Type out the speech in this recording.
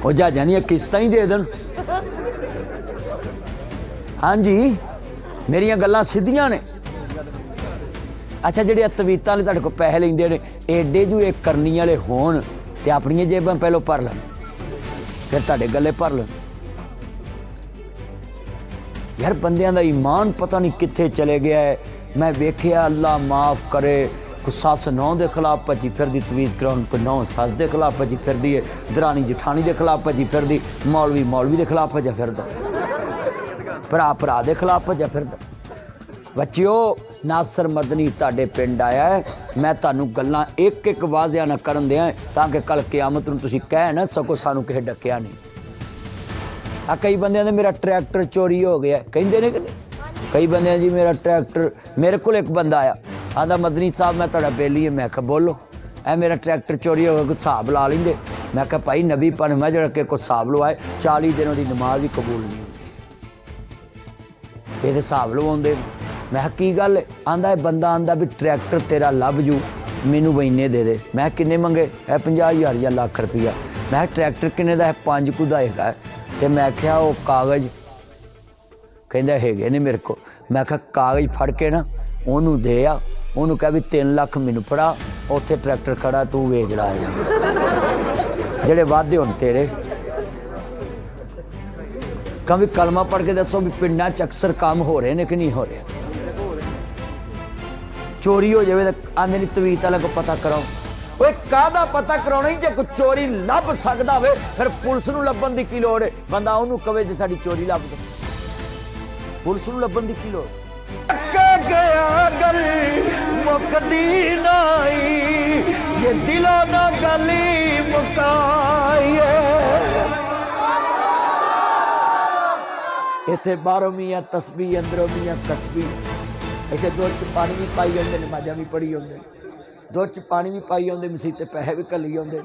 वो जहाज़ां दी किस्तां ही दे देन। हाँ जी, मेरिया गल्लां सीधियां ने। अच्छा, जिहड़े तवीतां वाले तुहाडे कोल पैसे लैंदे ने, एडे जू ये करनी वाले होण ते अपणियां जेबां पहलों भर लैण, फिर तुहाडे गले भर लैण। यार बंदियां दा ईमान पता नहीं कित्थे चले गया है। मैं वेखिया, अल्लाह माफ़ करे, कोई सस नौं के खिलाफ भजी फिरदी तवीत कराउण, कोई नौं सस के खिलाफ भजी फिरदी है, दरानी जठानी के खिलाफ भजी फिरदी, मौलवी के खिलाफ भजा फिरदा, भरा के खिलाफ भजा फिरदा। बच्चिओ, नासर मदनी तुहाडे पिंड आया है। मैं तुहानूं गल्लां एक एक वाजिया ना करन दियां ताकि कल क़यामत नूं तुसीं कह ना सको सानूं किसे डकिया नहीं सी। आ कई बंदियां दे मेरा ट्रैक्टर चोरी हो गया, कहिंदे ने कि नहीं? कई बंदियां जी मेरा ट्रैक्टर, मेरे को एक बंदा आया, आंदा मदनी साहब मैं तुहाडा बेली है। मैं कहा बोलो। ए मेरा ट्रैक्टर चोरी हो गया, कोई हिसाब ला लेंगे? मैं कहा भाई नबी पर मैं जरा के कोई हिसाब लवाए 40 दिन की नमाज ही कबूल नहीं होती, ये हिसाब लवाउंदे। मैं की गल है? आंदा बंदा आंदा भी ट्रैक्टर तेरा लभ जू, मैनू बई इन्ने दे दे। मैं किन्ने मंगे? 50,000 या लाख रुपया। मैं ट्रैक्टर किन्ने दा है? 5 कुदा हैगा। तो मैं क्या वो कागज़ कहंदा हैगे ने मेरे को। मैं कहा कागज़ फड़ के ना ओनू दे आ, ओनू कह भी 3 लाख मैनू फड़ा, उत्थे ट्रैक्टर खड़ा तू वेच ला जेड़े वादे हुण तेरे। कभी कलमा पढ़ के दसो भी पिंडां च अक्सर काम हो रहे हैं कि नहीं हो रहे? चोरी हो जाए तो आंदे नहीं तवीत वाले को पता कराओ। ओए काहदा पता कराउणा ही, जे कोई चोरी लभ सकदा होवे फिर पुलिस नूं लभण दी की लोड़ है? बंदा ओनू कवे जे साडी चोरी लभ दे, पुलिस नूं लभण दी की लोड़? गया गल मुकदी नाई, ये दिलों ना गली मुकाए। इत्थे बाहरों मियां तस्बीह, अंदरों मियां कसबी। इत्थे दुध च पानी भी पाई आउंदे, नमाज़ां भी पढ़ी आउंदे, दुध च पानी भी पाई आउंदे, मसीते पैसे भी घल्ली आउंदे।